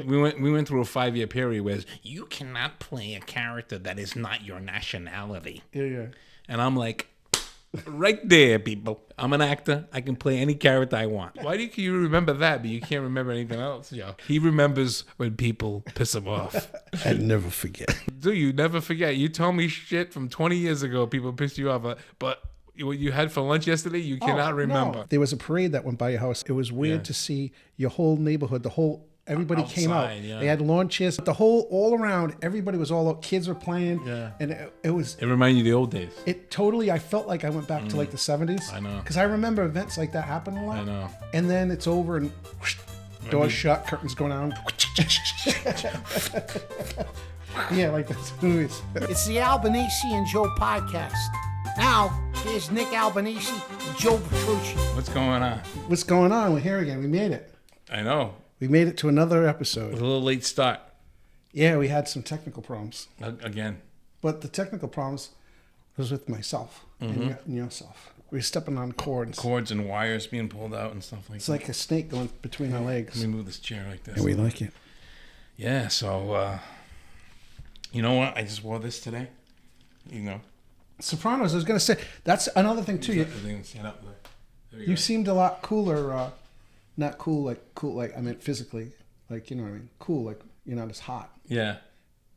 we went through a 5-year period where you cannot play a character that is not your nationality. Yeah. And I'm like, right there, people. I'm an actor. I can play any character I want. Why do you remember that, but you can't remember anything else? Yo, he remembers when people piss him off. I never forget. Dude, you never forget. You told me shit from 20 years ago. People pissed you off, but what you had for lunch yesterday, you cannot remember. No. There was a parade that went by your house. It was weird to see your whole neighborhood, everybody Outside, came out. yeah. They had lawn chairs. All around, everybody was all out. Kids were playing. Yeah. And it was... It reminded you of the old days. It totally... I felt like I went back to like the 70s. I know. Because I remember events like that happening a lot. I know. And then it's over and whoosh, doors shut, curtains go down. Yeah, like that's movies. It's the Albanese and Joe podcast. Now, here's Nick Albanese and Joe Petrucci. What's going on? What's going on? We're here again. We made it. I know. We made it to another It episode. was a little late start. Yeah, we had some technical problems. Again. But the technical problems was with myself and yourself. We were stepping on cords. Cords and wires being pulled out and stuff like It's that. like a snake going between our legs. Let me move this chair like this. And we like it. Yeah, so, you know what? I just wore this today. You know. Sopranos, I was going to say, that's another thing too. You seemed a lot cooler, not cool like, I meant physically, like, you know what I mean? Cool, like, you're not as hot. Yeah.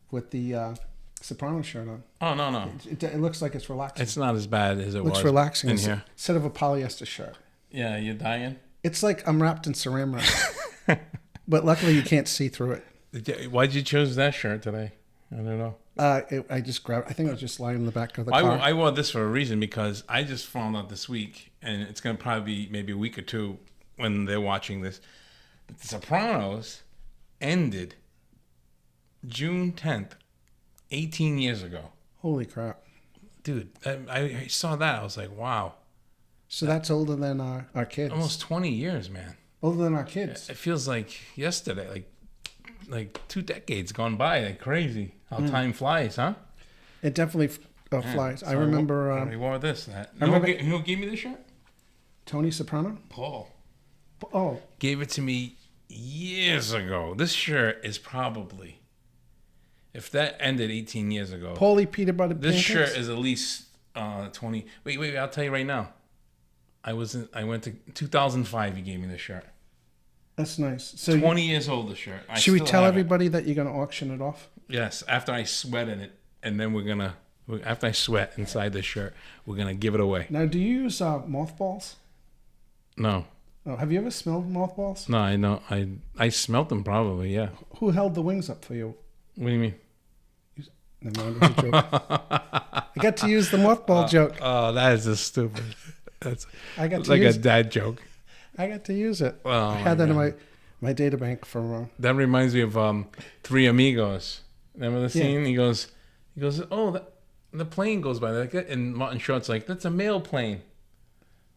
With the Sopranos shirt on. Oh, no. It looks like it's relaxing. It's not as bad as it was. Looks relaxing in here. instead of a polyester shirt. Yeah, you're dying? It's like I'm wrapped in saran wrap. But luckily you can't see through it. Why'd you choose that shirt today? I don't know. I just grabbed. I think I was just lying in the back of the car. I wore this for a reason because I just found out this week, and it's going to probably be maybe a week or two when they're watching this. But The Sopranos ended June 10th, 18 years ago. Holy crap. Dude, I saw that. I was like, wow. So that's older than our kids. Almost 20 years, man. Older than our kids. It feels like yesterday, like 2 decades gone by. Like crazy. How time flies, huh? It definitely flies. I remember... I wore this. You know who gave me this shirt? Tony Soprano? Paul. Oh. Gave it to me years ago. This shirt is probably... If that ended 18 years ago... Paulie Peanut Butter This Pancakes? shirt is at least 20... Wait, I'll tell you right now. I went to 2005, he gave me this shirt. That's nice. So 20 years old, this shirt. Should we tell everybody that you're going to auction it off? Yes, after I sweat in it, and then after I sweat inside this shirt, we're going to give it away. Now, do you use mothballs? No. Oh, have you ever smelled mothballs? No, I know. I smelt them probably, yeah. Who held the wings up for you? What do you mean? Never mind, it was a joke. I got to use the mothball joke. Oh, that is just stupid. It's I got to like use a dad joke. I got to use it. Oh, I had that in my data bank for... That reminds me of Three Amigos. Remember the scene? Yeah. He goes, oh, the plane goes by. And Martin Short's like, that's a mail plane.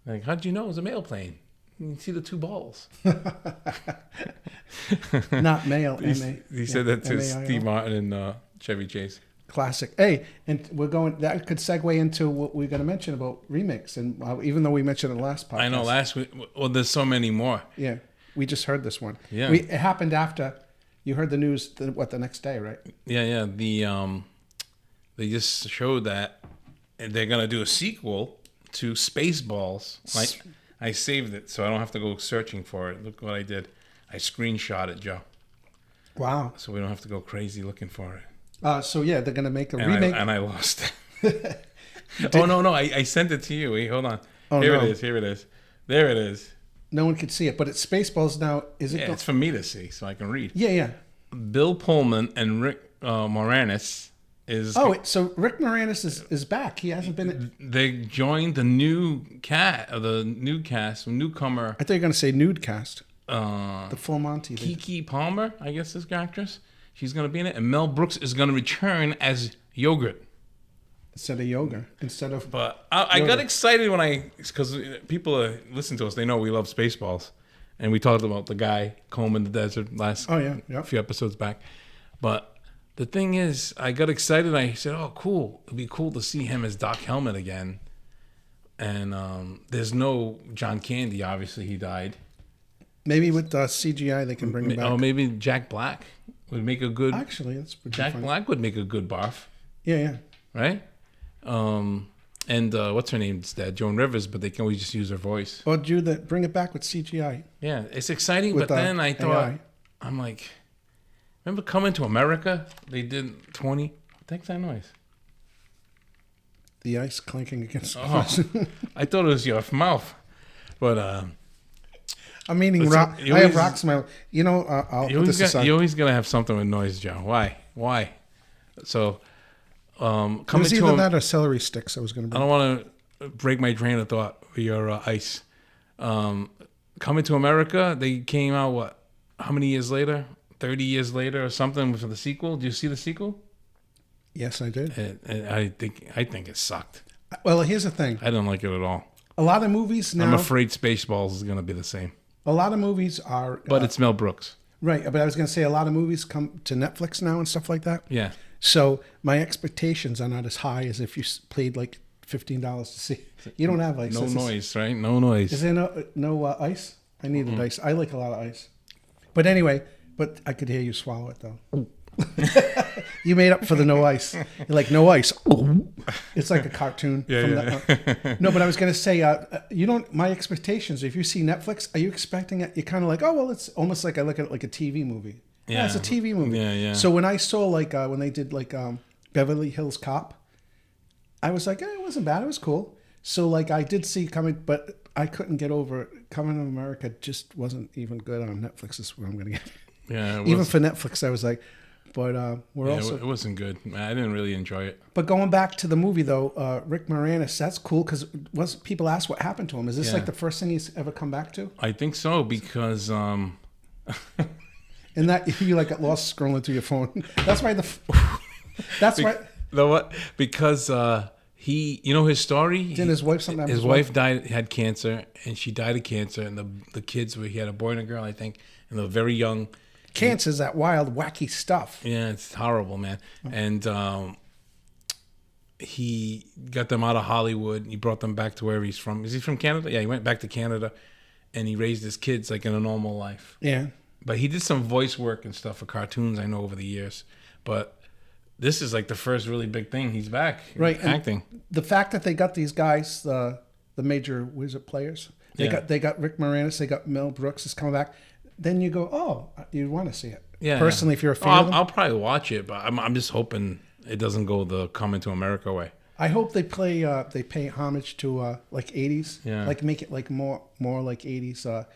Like, how'd you know it was a mail plane? You can see the 2 balls. Not male, He said that to M-A-I-L. Steve Martin and Chevy Chase. Classic. Hey, and that could segue into what we're going to mention about remakes. And even though we mentioned it last podcast. I know last week. Well, there's so many more. Yeah. We just heard this one. Yeah. It happened after you heard the news, the next day, right? Yeah. They just showed that they're going to do a sequel to Spaceballs. I saved it so I don't have to go searching for it. Look what I did. I screenshot it, Joe. Wow. So we don't have to go crazy looking for it. So yeah, they're going to make a remake. And I lost it. Oh, no. I sent it to you. Wait, hold on. Here it is. There it is. No one could see it, but it's Spaceballs now. Is it? Yeah, it's for me to see so I can read. Yeah. Bill Pullman and Rick Moranis is... Oh, so Rick Moranis is back. He hasn't been... They joined the new cast, newcomer... I thought you were going to say nude cast. The full Monty. Keke Palmer, I guess this actress. She's going to be in it. And Mel Brooks is going to return as Yogurt. Instead of yoga. But I got excited when because people listen to us, they know we love Spaceballs. And we talked about the guy combing the desert last few episodes back. But the thing is, I got excited. I said, oh, cool. It'd be cool to see him as Doc Helmet again. And there's no John Candy. Obviously, he died. Maybe with CGI they can bring him back. Oh, maybe Jack Black would make a good. Actually, that's pretty Jack funny. Black would make a good Barf. Yeah. Right. And what's her name's dead, Joan Rivers, but they can always just use her voice. Or bring it back with CGI. Yeah, it's exciting, With, but then I thought, AI. I'm like, remember Coming to America? They did 20. What's that noise? The ice clanking against the Oh, I thought it was your mouth, but I'm meaning rock. I have rocks in my. I'll put this aside. You always gotta have something with noise, Joe. Why? So, It was either that or celery sticks. I was going to. I don't want to break my train of thought with your ice. Coming to America, they came out what? How many years later? 30 years later or something for the sequel. Do you see the sequel? Yes, I did. And I think it sucked. Well, here's the thing. I didn't like it at all. A lot of movies now. I'm afraid Spaceballs is going to be the same. A lot of movies are. But it's Mel Brooks. Right, but I was going to say a lot of movies come to Netflix now and stuff like that. Yeah. So my expectations are not as high as if you paid like $15 to see. You don't have ice. No noise, right? No noise. Is there no ice? I needed ice. I like a lot of ice. But anyway, I could hear you swallow it though. You made up for the no ice. You're like, no ice. It's like a cartoon. No, but I was going to say, my expectations, if you see Netflix, are you expecting it? You're kind of like, oh, well, it's almost like I look at it like a TV movie. Yeah, it's a TV movie. Yeah. So when I saw when they did Beverly Hills Cop, I was like, it wasn't bad. It was cool. So I did see Coming, but I couldn't get over it. Coming to America just wasn't even good on Netflix. Is what I'm going to get. Yeah. Even for Netflix, I was like, but it wasn't good. I didn't really enjoy it. But going back to the movie though, Rick Moranis, that's cool because people ask what happened to him. Is this like the first thing he's ever come back to? I think so because. And that you got lost scrolling through your phone. That's why right. The what? Because his story. Didn't his wife something? His wife had cancer, and she died of cancer, and the kids he had a boy and a girl, I think, and they were very young. Cancer's that wild, wacky stuff. Yeah, it's horrible, man. And he got them out of Hollywood. He brought them back to where he's from. Is he from Canada? Yeah, he went back to Canada, and he raised his kids like in a normal life. Yeah. But he did some voice work and stuff for cartoons, I know, over the years. But this is like the first really big thing. He's back, right? Acting. And the fact that they got these guys, the major wizard players, they got Rick Moranis, they got Mel Brooks is coming back. Then you go, oh, you want to see it. Yeah. Personally, if you're a fan of them. I'll probably watch it, but I'm just hoping it doesn't go the Coming to America way. I hope they pay homage to like 80s. Yeah. Like make it like more like 80s.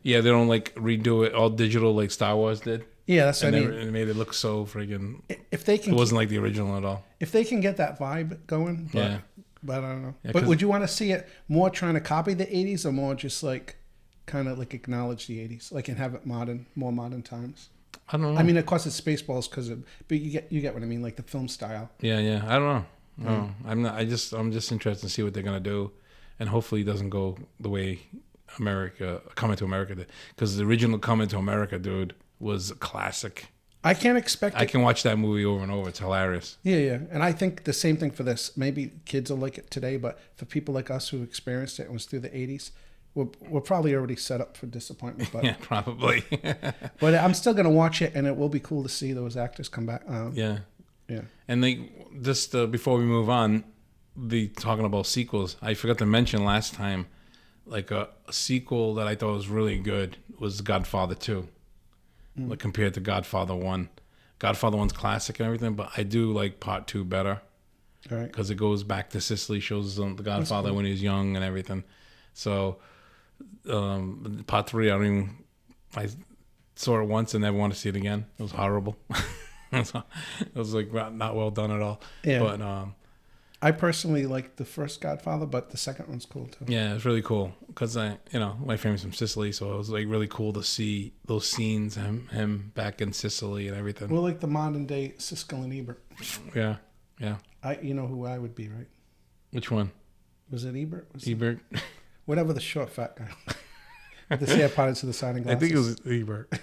Yeah, they don't redo it all digital like Star Wars did. Yeah, that's what I mean. It made it look so friggin'. If they can, it wasn't like the original at all. If they can get that vibe going, but I don't know. Yeah, but would you want to see it more trying to copy the 80s or more just kind of acknowledge the 80s, and have it more modern times? I don't know. I mean, of course, it's Spaceballs but you get what I mean, like the film style. Yeah. I don't know. No, I'm not. I'm just interested to see what they're gonna do, and hopefully it doesn't go the way Coming to America did, because the original Coming to America, dude, was a classic. I can't expect. I can watch that movie over and over. It's hilarious. Yeah, and I think the same thing for this. Maybe kids will like it today, but for people like us who experienced it and was through the 80s, we're probably already set up for disappointment. But, yeah, probably. But I'm still gonna watch it, and it will be cool to see those actors come back. Yeah. And before we move on, talking about sequels, I forgot to mention last time. A sequel that I thought was really good was Godfather 2. Compared to Godfather 1. Godfather 1's classic and everything, but I do like Part 2 better. All right. Because it goes back to Sicily, shows the Godfather when he was young and everything. So, Part 3, I saw it once and never want to see it again. It was horrible. It was not well done at all. Yeah. But, I personally like the first Godfather, but the second one's cool too. Yeah, it's really cool because my family's from Sicily, so it was really cool to see those scenes, him back in Sicily and everything. We're like the modern day Siskel and Ebert. Yeah. You know who I would be, right? Which one? Was it Ebert? Ebert. Whatever the short fat guy. With the sad parts of the side and glasses. I think it was Ebert.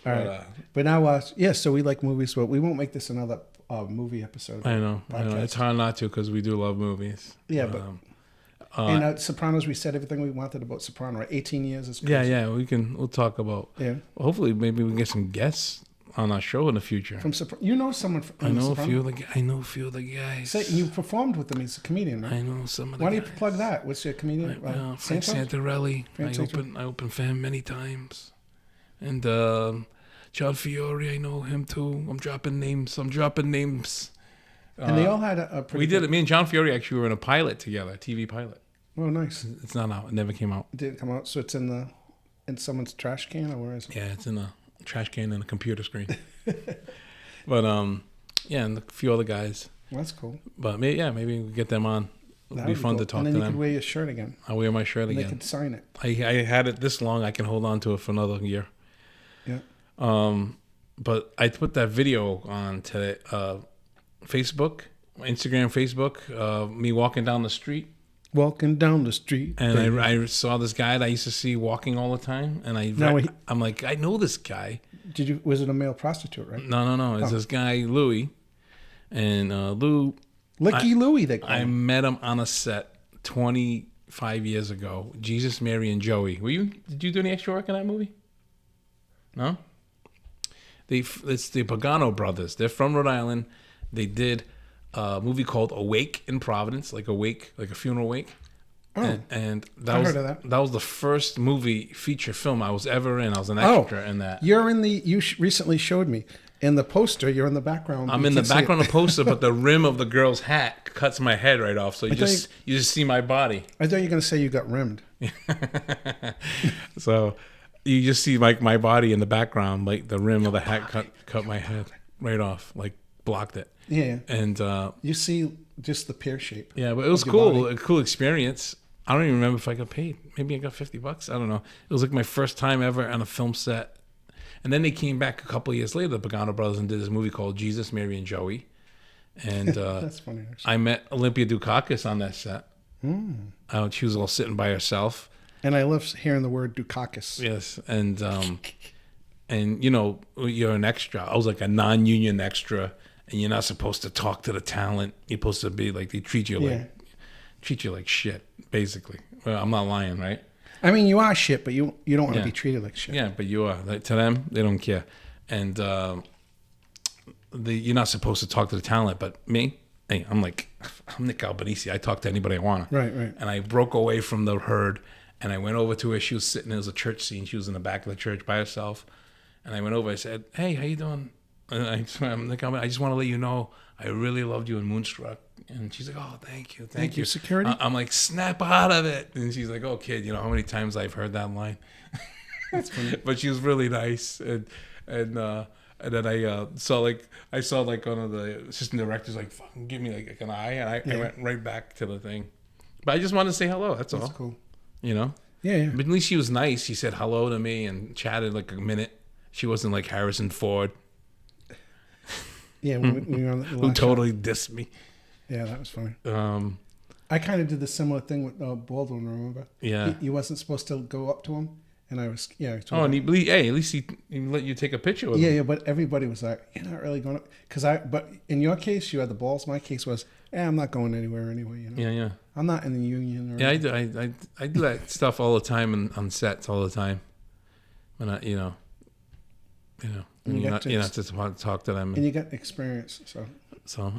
All right. But now, so we like movies, but we won't make this another movie episode. I know. It's hard not to because we do love movies. Yeah, but And Sopranos, we said everything we wanted about Soprano. Right? 18 years is crazy. Yeah. We'll talk about. Yeah. Hopefully, maybe we can get some guests on our show in the future. You know someone from I know a few of the guys. Say, you performed with him. He's a comedian, right? I know some of the Why guys. do you plug that? What's your comedian? Frank Santarelli. I opened for him many times. And John Fiore, I know him too. I'm dropping names. And they all had a pretty We did it. Me and John Fiore actually were in a pilot together, a TV pilot. Oh, nice. It's not out. It never came out. It didn't come out. So it's in someone's trash can, or where is it? Yeah, it's in a trash can and a computer screen. But and a few other guys. Well, that's cool. But maybe we get them on. It'd be fun to talk to them. And then you could wear your shirt again. I'll wear my shirt again. They could sign it. I had it this long. I can hold on to it for another year. Yeah. But I put that video on today, Instagram, Facebook, me walking down the street. Walking down the street. And I saw this guy that I used to see walking all the time. And I'm like, I know this guy. Was it a male prostitute, right? No. It's this guy, Louis. And Louis, they call him. I met him on a set 25 years ago. Jesus, Mary, and Joey. Did you do any extra work in that movie? No? It's the Pagano brothers. They're from Rhode Island. They did a movie called Awake in Providence, like Awake, like a funeral wake. Oh, and heard of that. That was the first movie feature film I was ever in. I was an extra in that. You're in you recently showed me. In the poster, you're in the background. I'm in the background of the poster, but the rim of the girl's hat cuts my head right off. So you just see my body. I thought you were going to say you got rimmed. So you just see like my body in the background, like the rim of the hat cut my head right off, like blocked it. Yeah. And you see just the pear shape. Yeah, but it was cool. A cool experience. I don't even remember if I got paid. Maybe I got $50. I don't know. It was like my first time ever on a film set. And then they came back a couple of years later, the Pagano brothers, and did this movie called Jesus, Mary, and Joey. And that's funny. Actually. I met Olympia Dukakis on that set. She was all sitting by herself. And I love hearing the word Dukakis. Yes, and you're an extra. I was like a non-union extra, and you're not supposed to talk to the talent. You're supposed to be like they treat you like shit, basically. Well, I'm not lying, right? I mean, you are shit, but you don't want to be treated like shit. Yeah, but you are. Like, to them, they don't care. And you're not supposed to talk to the talent, but me, hey, I'm Nick Albanese. I talk to anybody I want. Right. And I broke away from the herd, and I went over to her. She was sitting, it was a church scene. She was in the back of the church by herself. And I went over, I said, hey, how you doing? And I'm Nick Albanese. I just want to let you know, I really loved you in Moonstruck. And she's like, oh, thank you. Thank you, security. I'm like, snap out of it. And she's like, oh, kid, you know how many times I've heard that line? That's funny. But she was really nice. And then I saw one of the assistant directors like fucking give me like an eye, and I went right back to the thing. But I just wanted to say hello. That's all. That's cool. You know? Yeah. But at least she was nice. She said hello to me and chatted like a minute. She wasn't like Harrison Ford. Yeah, when we were on the who totally dissed me. Yeah, that was funny. I kind of did the similar thing with Baldwin, remember? Yeah. He wasn't supposed to go up to him, and I was, at least he let you take a picture with him. Yeah, but everybody was like, you're not really going to, but in your case, you had the balls. My case was, I'm not going anywhere anyway, you know? Yeah. I'm not in the union. Or anything. I do that stuff all the time on sets all the time. When you're not just want to talk to them. And you got experience, so.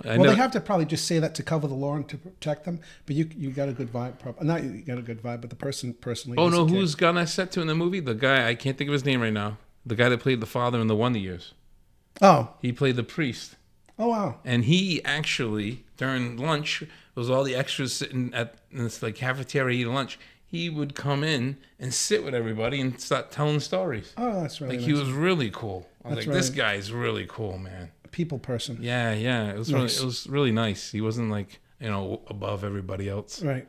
They have to probably just say that to cover the law and to protect them. But you got a good vibe. Not you got a good vibe, but the person personally. Oh no, who's got that set to in the movie? The guy, I can't think of his name right now. The guy that played the father in the Wonder Years. Oh. He played the priest. Oh wow. And he actually during lunch, was all the extras sitting in this like cafeteria eating lunch. He would come in and sit with everybody and start telling stories. Oh, that's really nice. He was really cool. I was this guy's really cool, man. People person. Yeah. It was nice. It was really nice. He wasn't like, above everybody else. Right.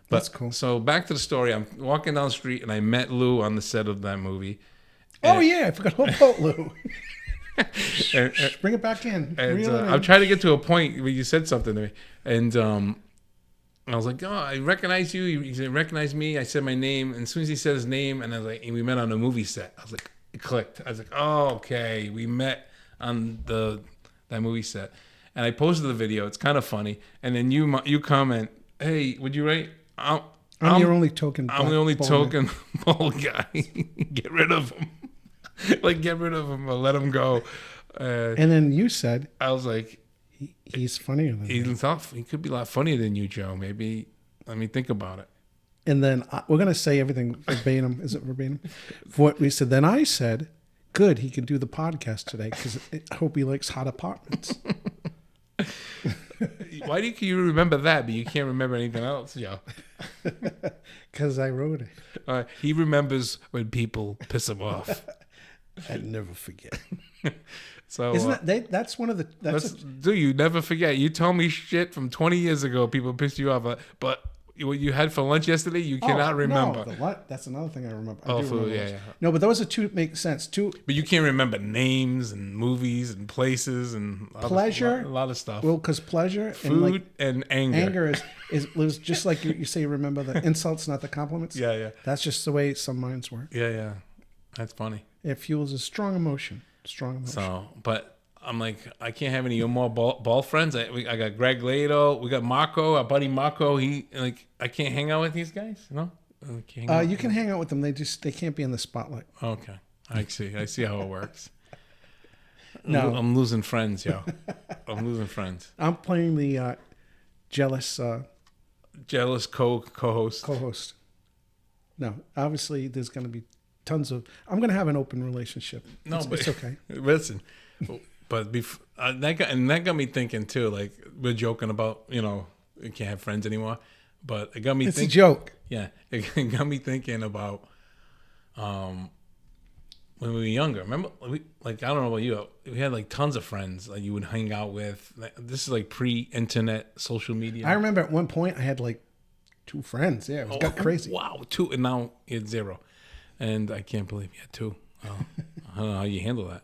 But, that's cool. So back to the story. I'm walking down the street and I met Lou on the set of that movie. Oh yeah, I forgot all about Lou. Bring it back in. I'm trying to get to a point where you said something to me, and I was like, "Oh, I recognize you." He said, "Recognize me?" I said my name, and as soon as he said his name, and I was like, and we met on a movie set. I was like, it clicked. I was like, "Oh, okay, we met on that movie set." And I posted the video. It's kind of funny, and then you comment, "Hey, would you write I'm your only token. I'm the only token bald guy. Get rid of him. Get rid of him or let him go. And then you said, I was like, he's funnier than me. He could be a lot funnier than you, Joe. Maybe let me think about it. And then we're going to say everything verbatim. Is it verbatim? For what we said. Then I said, good, he can do the podcast today because I hope he likes hot apartments. Why do you remember that, but you can't remember anything else, Joe? Because I wrote it. He remembers when people piss him off. I'd never forget. So isn't that's one of the you never forget. You told me shit from 20 years ago. People pissed you off, but what you had for lunch yesterday, you cannot remember. No, that's another thing I remember. Yeah. No, but those are two make sense. But you can't remember names and movies and places and pleasure. A lot of stuff. Well, because pleasure, food, and anger. Anger is just like you say. Remember the insults, not the compliments. Yeah. That's just the way some minds work. Yeah. That's funny. It fuels a strong emotion. So, but I'm like, I can't have any more ball friends. I got Greg Lato. We got Marco, our buddy Marco. I can't hang out with these guys. No, you can hang out with them. They can't be in the spotlight. Okay, I see how it works. No, I'm losing friends, yo. I'm losing friends. I'm playing the jealous co-host. Co-host. No, obviously there's going to be tons of. I'm going to have an open relationship. No, but it's okay. Listen. But that got me thinking too. Like we're joking about, you can't have friends anymore. But it got me. It's a joke. Yeah, it got me thinking about when we were younger. Remember, I don't know about you. We had tons of friends that you would hang out with. This is pre-internet social media. I remember at one point I had 2 friends. Yeah, it got crazy. Wow, 2, and now you had 0. And I can't believe you had 2. I don't know how you handle that.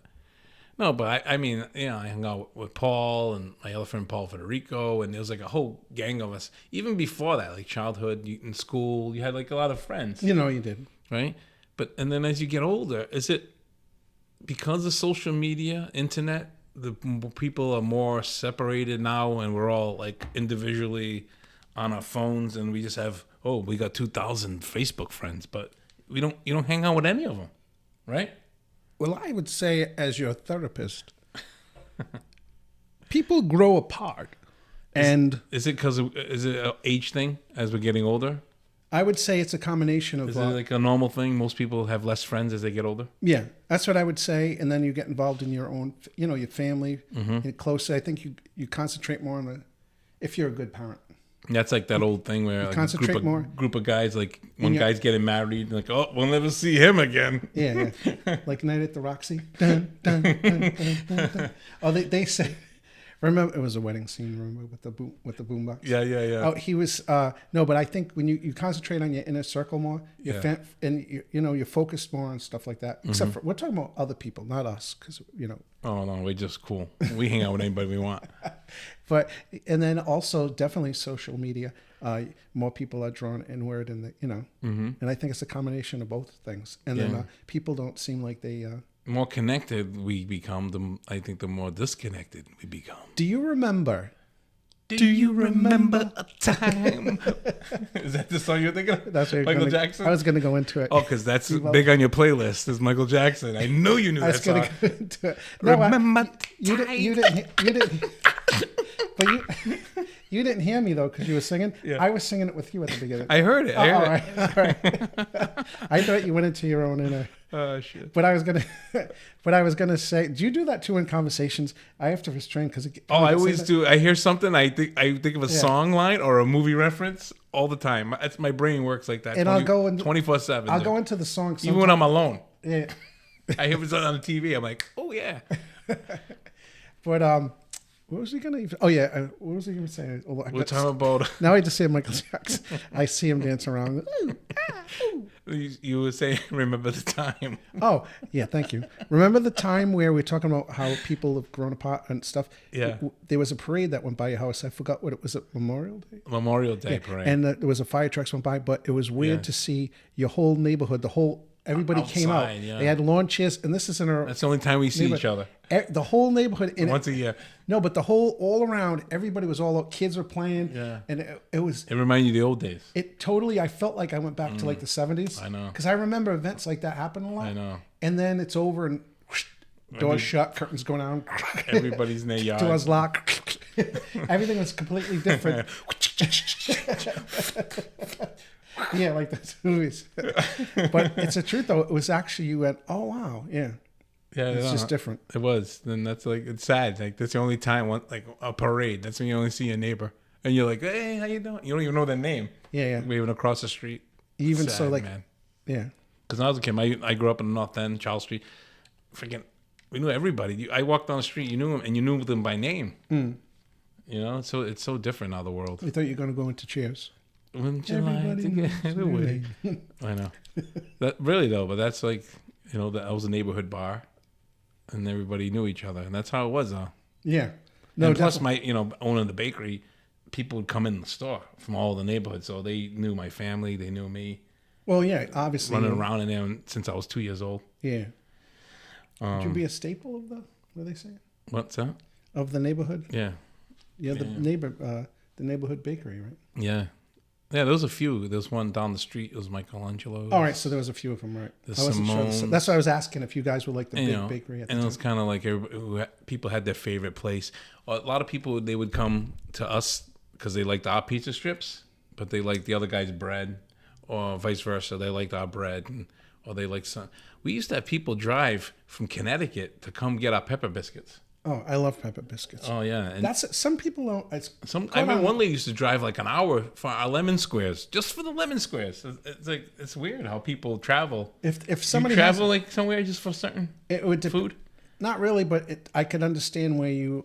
No, but I mean, I hung out with Paul and my other friend Paul Federico, and there was a whole gang of us. Even before that, childhood, in school, you had a lot of friends. You did. Right? And then as you get older, is it because of social media, internet, the people are more separated now, and we're all individually on our phones, and we just have, we got 2,000 Facebook friends, but you don't hang out with any of them, right? Well, I would say, as your therapist, people grow apart, and is it an age thing as we're getting older? I would say it's a combination of. Is it a normal thing? Most people have less friends as they get older. Yeah, that's what I would say. And then you get involved in your own, your family, mm-hmm. Closer. I think you concentrate more on if you're a good parent. That's that old thing where concentrate more. Group of guys, one guy's getting married, we'll never see him again. Yeah. Like Night at the Roxy. Dun, dun, dun, dun, dun, dun. Oh, they say. Remember, it was a wedding scene. Remember with the boombox. Yeah. Oh, he was no, but I think when you concentrate on your inner circle more, and you're focused more on stuff like that. Except for we're talking about other people, not us, because Oh no, we're just cool. We hang out with anybody we want. And then also definitely social media. More people are drawn inward, and mm-hmm. and I think it's a combination of both things. And then people don't seem like they. More connected we become, I think the more disconnected we become. Do you remember? Do you remember a time? Is that the song you're thinking of? That's what Michael Jackson? I was going to go into it. Oh, because that's big on your playoist is Michael Jackson. I knew you knew that song. I was going to go into it. No, remember you didn't. But you didn't hear me, though, because you were singing. Yeah. I was singing it with you at the beginning. I heard it. All right. I thought you went into your own inner. Oh, shit. But I was gonna say, do you do that too in conversations? I have to restrain because. I always do. I hear something, I think of a song line or a movie reference all the time. My brain works like that. And I'll go 24/7. I'll go into the song sometime. Even when I'm alone. Yeah. I hear it on the TV. I'm like, oh yeah. But what was he gonna? Oh yeah, what was he gonna say? We're talking about. Now I just say Michael Jackson. I see him dancing around. You were saying, remember the time. Oh yeah, thank you. Remember the time where we were talking about how people have grown apart and stuff. Yeah. There was a parade that went by your house. I forgot what it was. Memorial Day. Memorial Day parade. And there was a fire trucks went by, but it was weird to see your whole neighborhood. Everybody outside, came out. Yeah. They had lawn chairs, and this is in our. That's the only time we see each other. The whole neighborhood. Once a year. No, but all around, everybody was kids were playing. Yeah. And it was. It reminded you of the old days. It totally, I felt like I went back to like the 70s. I know. Because I remember events like that happen a lot. I know. And then it's over and doors shut, curtains going down. Everybody's in their yard. Doors locked. Everything was completely different. Yeah, like the movies. But it's the truth, though. It was actually, you went, oh, wow, yeah. Yeah, it's just different. It was. Then that's like, it's sad. Like, that's the only time, like a parade. That's when you only see your neighbor. And you're like, hey, how you doing? You don't even know their name. Yeah. Waving across the street. Even sad, so, like, man. Yeah. Because when I was a kid, I grew up in the North End, Charles Street. Freaking, we knew everybody. I walked down the street, you knew them, and you knew them by name. You know, so it's so different now, the world. We thought you were going to go into Cheers. Wouldn't you like to get away? I know. That really though, but that's like, that was a neighborhood bar, and everybody knew each other, and that's how it was, though. Yeah. No. And plus, my owning the bakery, people would come in the store from all the neighborhoods, so they knew my family, they knew me. Well, yeah, obviously. Running around in there since I was 2 years old. Yeah. Would you be a staple of what do they say? What's that? Of the neighborhood? Yeah. Yeah, the neighborhood bakery, right? Yeah. Yeah, there was a few. There was one down the street. It was Michelangelo's. All right, so there was a few of them, right? The Simone's. Sure. That's why I was asking if you guys were like the big bakery. And it was kind of like people had their favorite place. A lot of people, they would come to us because they liked our pizza strips, but they liked the other guy's bread, or vice versa. They liked our bread, or they liked some. We used to have people drive from Connecticut to come get our pepper biscuits. Oh, I love pepper biscuits. Oh yeah, and that's some people don't. I remember one lady used to drive like an hour for our lemon squares, just for the lemon squares. It's like, it's weird how people travel. If somebody travel like somewhere just for certain food. Not really, but I could understand where you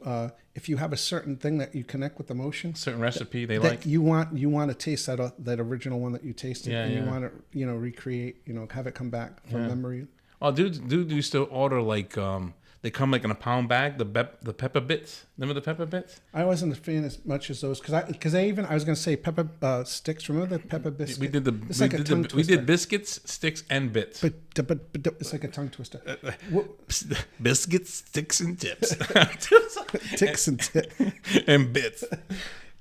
if you have a certain thing that you connect with emotion, certain recipe they that like. You want to taste that original one that you tasted, and you want to recreate, have it come back from memory. Oh, dude used to order like they come like in a pound bag, the pepper bits. Remember the pepper bits? I wasn't a fan as much as those because I was going to say pepper sticks. Remember the pepper biscuit? We did biscuits, sticks, and bits. But it's like a tongue twister. Biscuits, sticks, and tips. Ticks and tips and bits.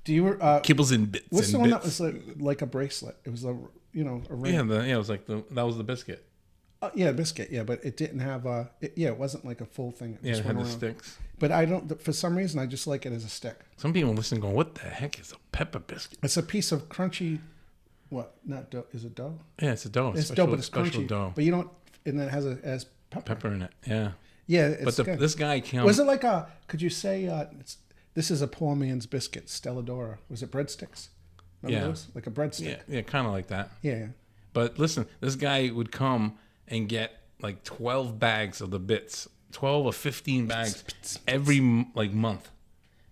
Do you kibbles and bits? What's and the one bits. that was like a bracelet? It was a ring. Yeah, it was like that was the biscuit. Biscuit. Yeah, but it didn't have it wasn't like a full thing. It had the sticks. But I don't. For some reason, I just like it as a stick. Some people listen going, "What the heck is a pepper biscuit?" It's a piece of crunchy. What? Not dough? Is it dough? Yeah, it's a dough. It's dough, but it's crunchy. Dough. But you don't. And then it has pepper in it. Yeah. Yeah, it's but this guy came. Was it like a? Could you say? This is a poor man's biscuit, Stelladora. Was it breadsticks? Remember those? Like a breadstick. Yeah, kind of like that. Yeah. But listen, this guy would come and get like 12 bags of the bits, 12 or 15 bags every month,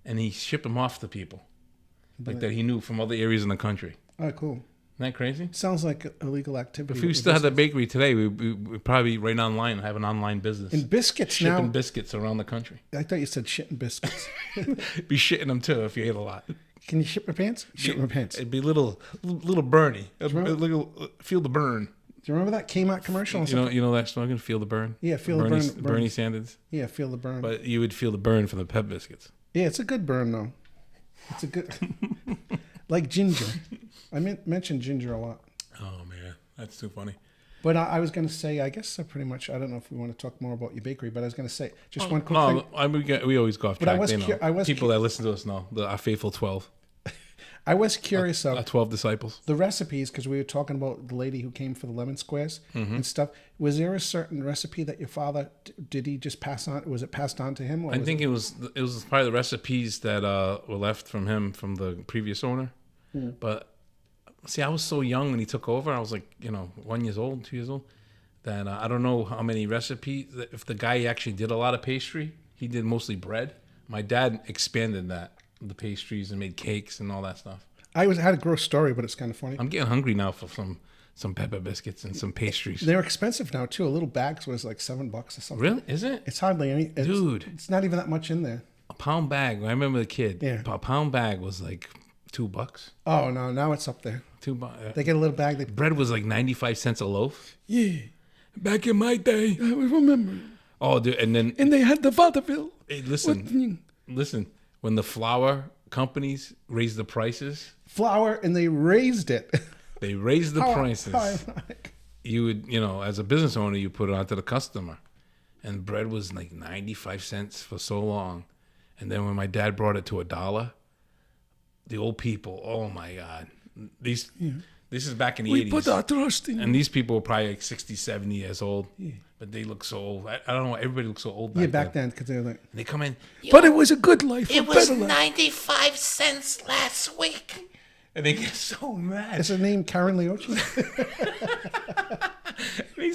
and he shipped them off to people like that he knew from other areas in the country. Oh, cool! Isn't that crazy? Sounds like illegal activity. If we still had the bakery today, we'd probably right online have an online business. And biscuits shipping now, biscuits around the country. I thought you said shitting biscuits. Be shitting them too if you ate a lot. Can you shit my pants? Shit my pants. It'd be little Bernie. Feel the burn. Do you remember that Kmart commercial? You know that slogan, "Feel the burn." Yeah, feel Bernie, the burn. Bernie Sanders. Yeah, feel the burn. But you would feel the burn for the pep biscuits. Yeah, it's a good burn though. It's a good, like ginger. I mentioned ginger a lot. Oh man, that's too funny. But I was going to say, I guess pretty much. I don't know if we want to talk more about your bakery, but I was going to say just one quick thing. We always go off track. But people that listen to us know our faithful 12. I was curious of 12 disciples. The recipes, because we were talking about the lady who came for the lemon squares and stuff. Was there a certain recipe that your father did he just pass on? Was it passed on to him? Or I think it was probably the recipes that were left from him from the previous owner. But see, I was so young when he took over. I was like 1 year old, 2 years old. That I don't know how many recipes. If the guy actually did a lot of pastry, he did mostly bread. My dad expanded that. The pastries and made cakes and all that stuff. I had a gross story, but it's kind of funny. I'm getting hungry now for some pepper biscuits and some pastries. They're expensive now too. A little bag was like $7 or something. Really? Is it? It's hardly any. Dude, it's not even that much in there. A pound bag. I remember the kid. Yeah. A pound bag was like $2. Oh no! Now it's up there. $2. They get a little bag. Bread was like 95 cents a loaf. Yeah. Back in my day, I remember. Oh, dude, and they had the vaudeville. Hey, listen. When the flour companies raised the prices, flour, and they raised it. They raised the prices. You would, as a business owner, you put it onto the customer, and bread was like 95 cents for so long, and then when my dad brought it to $1, the old people, oh my God, this is back in the 80s. We put our trust in. And these people were probably like 60, 70 years old. Yeah. But they look so old. I don't know. Everybody looks so old back then. Because they were like... And they come in... But it was a good life. It was 95 cents last week. And they get so mad. Is her name Karen Leochi? They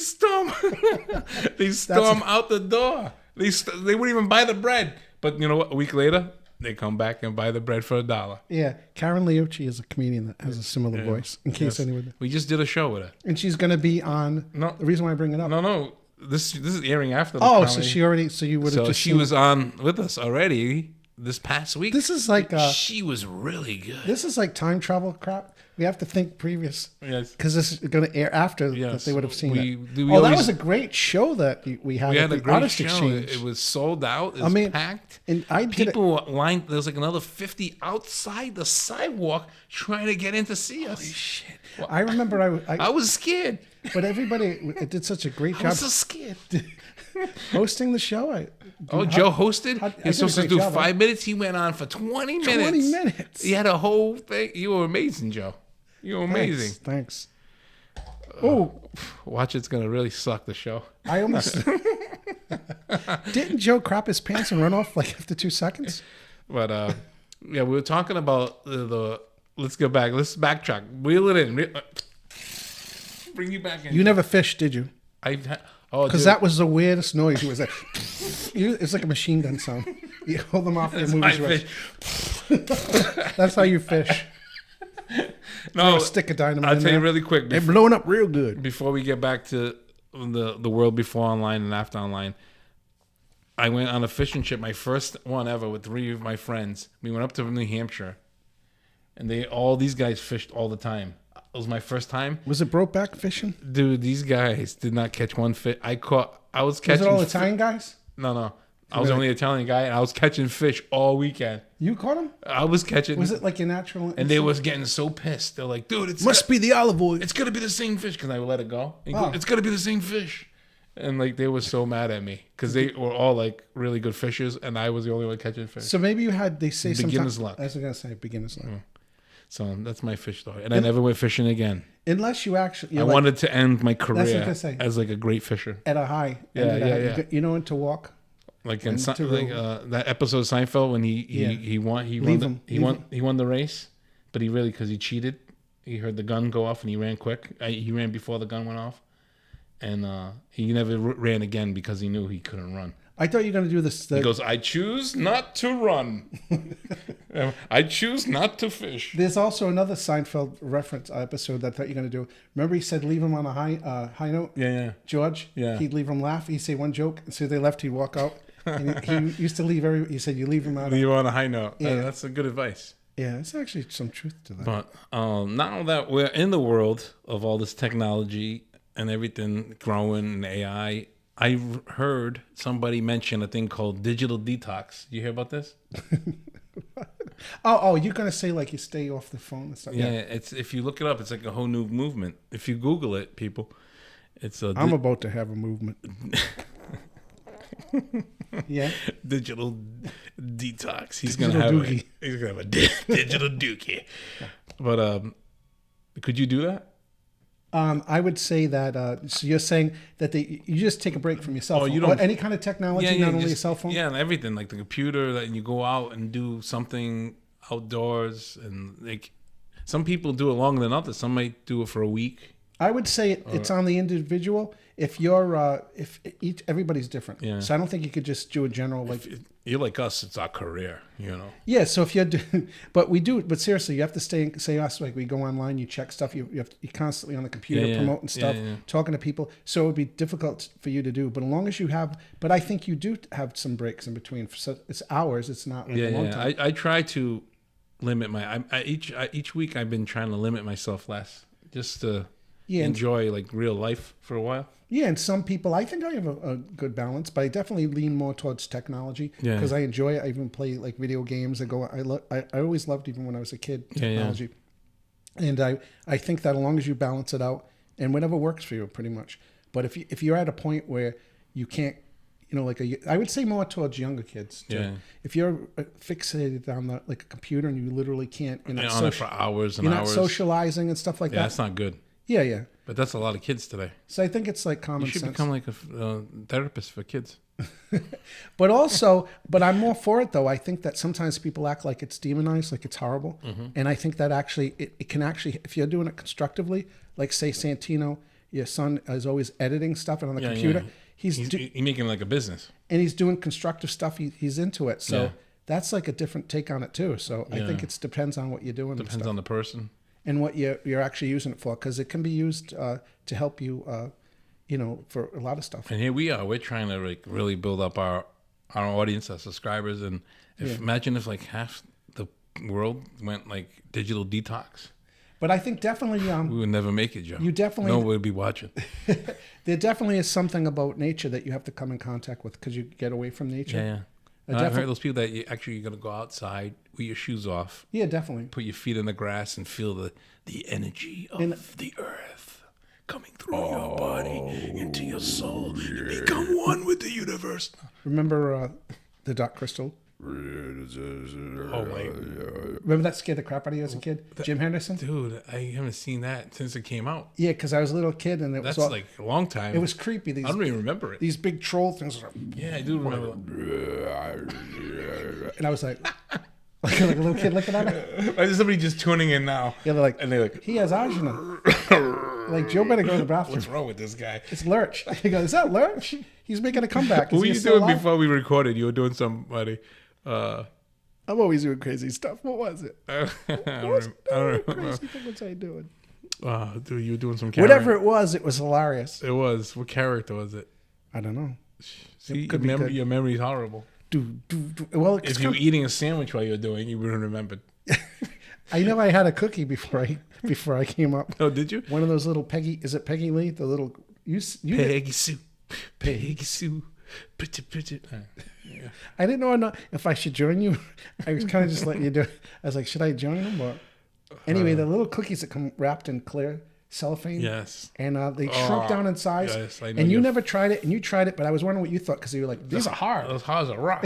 storm out the door. They wouldn't even buy the bread. But you know what? A week later, they come back and buy the bread for $1. Yeah. Karen Leochi is a comedian that has a similar voice, in case anyone... We just did a show with her. And she's going to be on... No. The reason why I bring it up... No. This is airing after the comedy. So she already... So you would have just... she was on with us already this past week. This is like... she was really good. This is like time travel crap. We have to think previous. Yes. Because this is going to air after that they would have seen it. That was a great show that we had at the Artist Exchange. It was sold out. It was packed. And people lined... There was like another 50 outside the sidewalk trying to get in to see us. Holy shit. Well, I remember I was scared. But everybody did such a great job. I was so scared. Hosting the show. Joe hosted? He was supposed to do 5 minutes. He went on for 20 minutes. 20 minutes. He had a whole thing. You were amazing, Joe. You were amazing. Thanks. Watch, it's going to really suck the show. I almost... Didn't Joe crap his pants and run off like after 2 seconds? But, we were talking about the let's go back. Let's backtrack. Wheel it in. Bring you back in. You never fished, did you? Because that was the weirdest noise. It was like... It's like a machine gun sound. You hold them off and move. That's how you fish. No, a stick of dynamite. I'll tell you really quick. They're blowing up real good. Before we get back to the world before online and after online, I went on a fishing trip, my first one ever, with 3 of my friends. We went up to New Hampshire, and all these guys fished all the time. It was my first time. Was it broke back fishing? Dude, these guys did not catch one fish. I was catching. Was it all Italian guys? No. I was the only Italian guy, and I was catching fish all weekend. You caught them? I was catching. Was it like your natural? And instinct? They was getting so pissed. They're like, dude, it must be the olive oil. It's gonna be the same fish, because I would let it go. It's gonna be the same fish. And like they were so mad at me because they were all like really good fishers, and I was the only one catching fish. So maybe you had. They say beginner's luck. I was gonna say beginner's luck. So that's my fish story, and I never went fishing again. Unless you actually, I wanted to end my career as like a great fisher at a high. Yeah. You know when to walk. Like in that episode of Seinfeld when he won the race, but because he cheated. He heard the gun go off and he ran quick. He ran before the gun went off, and he never ran again because he knew he couldn't run. I thought you were going to do this. He goes, I choose not to run. I choose not to fish. There's also another Seinfeld reference episode that I thought you were going to do. Remember he said leave him on a high note? Yeah. George? Yeah. He'd leave him laugh. He'd say one joke. And so they left, he'd walk out. And he used to leave he said you leave him out. Leave him on a high note. Yeah. That's a good advice. Yeah, there's actually some truth to that. But now that we're in the world of all this technology and everything growing and AI, I heard somebody mention a thing called digital detox. You hear about this? Oh, you're gonna say like you stay off the phone and stuff. Yeah, it's if you look it up, it's like a whole new movement. If you Google it, people, it's a. I'm about to have a movement. Yeah, digital detox. He's gonna have a digital dookie. But could you do that? I would say that. So you're saying that you just take a break from your cell phone. You don't any kind of technology, not only a cell phone. Yeah, and everything like the computer. That you go out and do something outdoors, and like some people do it longer than others. Some might do it for a week. I would say it's on the individual. If you're, everybody's different. Yeah. So I don't think you could just do a general like. You're like us. It's our career, Yeah. So if you're, but seriously, you have to say us like we go online, you check stuff. You're constantly on the computer promoting stuff, talking to people. So it would be difficult for you to do. But as long as you have, but I think you do have some breaks in between. So it's hours. It's not like a long time. I try to limit my. Each week I've been trying to limit myself less, just to. enjoy like real life for a while. Yeah, and some people, I think I have a good balance, but I definitely lean more towards technology because I enjoy it. I even play like video games. I always loved, even when I was a kid, technology. And I think that as long as you balance it out, and whatever works for you, pretty much. But if you're at a point where you can't, I would say more towards younger kids too. Yeah. If you're fixated on a computer and you literally can't, on it for hours and you're hours. not socializing and stuff like that. That's not good. Yeah. But that's a lot of kids today. So I think it's like common sense. You should become like a therapist for kids. But I'm more for it though. I think that sometimes people act like it's demonized, like it's horrible. Mm-hmm. And I think that actually, it can actually, if you're doing it constructively, like say Santino, your son is always editing stuff and on the computer. Yeah. He's making like a business. And he's doing constructive stuff. He's into it. So that's like a different take on it too. So I think it depends on what you're doing. Depends on the person. And what you're actually using it for. Because it can be used to help you, for a lot of stuff. And here we are. We're trying to like really build up our audience, our subscribers. And imagine if like half the world went like digital detox. But I think definitely... we would never make it, Joe. You definitely... No one would be watching. There definitely is something about nature that you have to come in contact with because you get away from nature. Yeah. I've heard those people that you're going to go outside with your shoes off. Yeah, definitely. Put your feet in the grass and feel the energy of the earth coming through your body into your soul. You become one with the universe. Remember the Dark Crystal? Oh my! Remember that scared the crap out of you as a kid, Jim Henderson? Dude, I haven't seen that since it came out. Yeah, because I was a little kid and that's like a long time. It was creepy. I don't even remember it. These big troll things. Yeah, I do remember. And I was like a little kid looking at it. There's somebody just tuning in now. Yeah, they're like, he has ajna. Like, Joe better go to the bathroom. What's wrong with this guy? It's Lurch. He goes, is that Lurch? He's making a comeback. What were you doing before we recorded? You were doing somebody. I'm always doing crazy stuff. What was it? I don't remember. Crazy thing was I doing? Dude, you were doing some character. Whatever it was hilarious. It was. What character was it? I don't know. See, your memory's horrible. Well, if you were eating a sandwich while you were doing it, you wouldn't remember. I know I had a cookie before I came up. Oh, did you? One of those little Peggy. Is it Peggy Lee? The little Peggy Sue. Peggy Sue. Pretty. Yeah. I didn't know if I should join you. I was kind of just letting you do it. I was like, should I join them? Or... Anyway, the little cookies that come wrapped in clear cellophane. Yes. And they shrunk down in size. Yes, I know. And you never tried it, and you tried it, but I was wondering what you thought because you were like, these are hard. Those hard as a rock.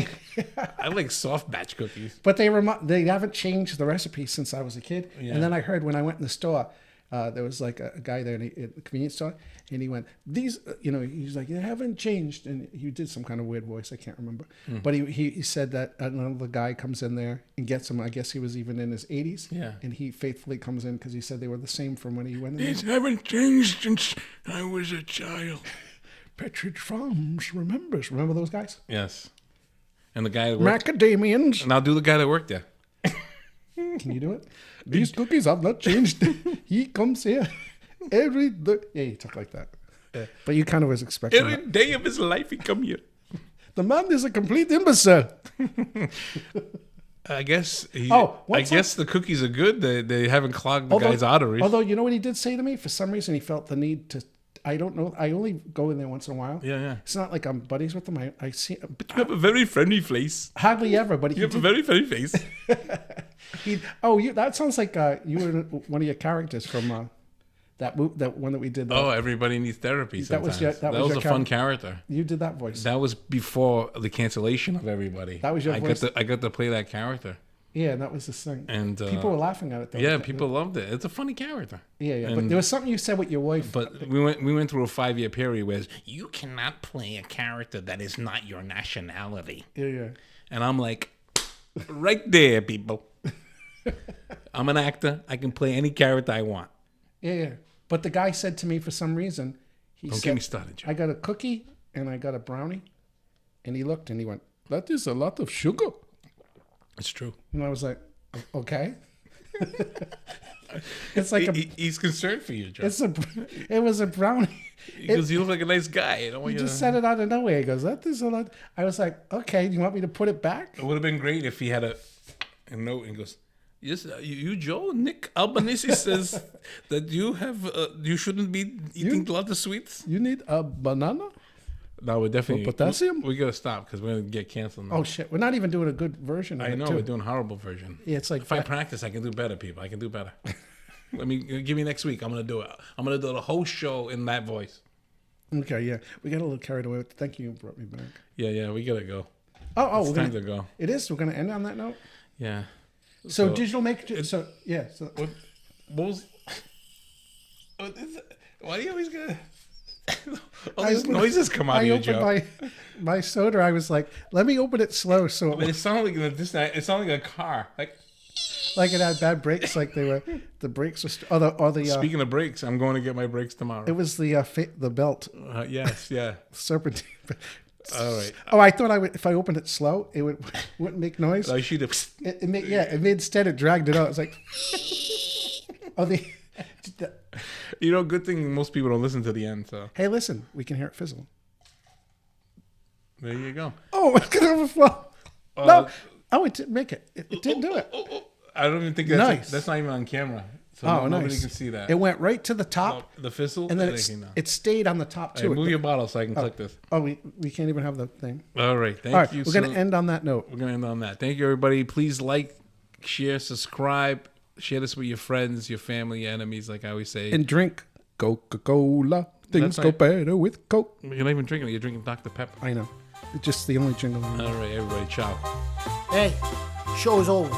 I like soft batch cookies. But they haven't changed the recipe since I was a kid. Yeah. And then I heard when I went in the store, there was like a guy there at the convenience store, and he went, these, he's like, they haven't changed. And he did some kind of weird voice. I can't remember. But he said that another guy comes in there and gets him. I guess he was even in his 80s. Yeah. And he faithfully comes in because he said they were the same from when he went in. These haven't changed since I was a child. Petridge Farms remembers. Remember those guys? Yes. And the guy that worked. Macadamians. And I'll do the guy that worked there. Can you do it? These cookies have not changed. He comes here every day. Yeah, he talked like that. Yeah. But you kind of was expecting every day of his life he come here. The man is a complete imbecile. I guess the cookies are good. They haven't clogged the guy's arteries. Although, you know what he did say to me? For some reason, he felt the need to... I don't know. I only go in there once in a while. Yeah. It's not like I'm buddies with him. I see... But you have a very friendly face. Hardly ever, but you have a very friendly face. That sounds like you were one of your characters from that one that we did. Everybody needs therapy sometimes. That was a fun character. You did that voice. That was before the cancellation of everybody. That was your voice. I got to play that character. Yeah, that was the thing. And people were laughing at it, though. Yeah, people loved it. It's a funny character. Yeah. But there was something you said with your wife. But we went through a 5-year period where you cannot play a character that is not your nationality. Yeah. And I'm like, right there, people. I'm an actor. I can play any character I want. Yeah. But the guy said to me for some reason, Don't get me started, Joe. I got a cookie and I got a brownie. And he looked and he went, that is a lot of sugar. It's true. And I was like, okay. It's like he's concerned for you, Joe. It was a brownie. Because you look like a nice guy. You just said it out of nowhere. He goes, that is a lot. I was like, okay, do you want me to put it back? It would have been great if he had a note and goes, Yes, you, Joe. Nick Albanese says that you shouldn't be eating a lot of sweets. You need a banana? No, we're definitely For potassium? We gotta stop because we're gonna get canceled now. Oh shit! We're not even doing a good version of it. I know too. we're doing a horrible version. Yeah, it's like if I practice, I can do better, people. I can do better. Give me next week. I'm gonna do it. I'm gonna do the whole show in that voice. Okay, yeah, we got a little carried away. Thank you, brought me back. Yeah, we gotta go. It's time to go. It is. We're gonna end on that note. Yeah. So digital make. So yeah. So what was? Why do you always get? All these noises come out of you, Joe. I opened my soda. I was like, let me open it slow, so it sounded like it sounded like a car, like it had bad brakes, like they were the brakes were. Speaking of brakes, I'm going to get my brakes tomorrow. It was the belt. Yes, yeah. Serpentine. All right. Oh, I thought if I opened it slow, it wouldn't make noise. I should have. It made instead it dragged it out. It's like, good thing most people don't listen to the end. So hey, listen, we can hear it fizzle. There you go. Oh, it's gonna overflow. No, it didn't make it. It didn't do it. I don't even think that's not even on camera. So nobody nice. can see that. It went right to the top. The fizzle, and then it stayed on the top too. Hey, move your bottle so I can click this. Oh, we can't even have the thing. All right, thank you. We're gonna end on that note. We're gonna end on that. Thank you, everybody. Please like, share, subscribe, share this with your friends, your family, your enemies, like I always say. And drink Coca-Cola. Things go better with Coke. You're not even drinking it. You're drinking Dr. Pepper. I know. It's just the only jingle. All right, everybody. Ciao. Hey, show's over.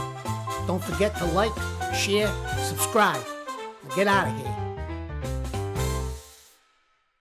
Don't forget to like, share, subscribe. Get out of here.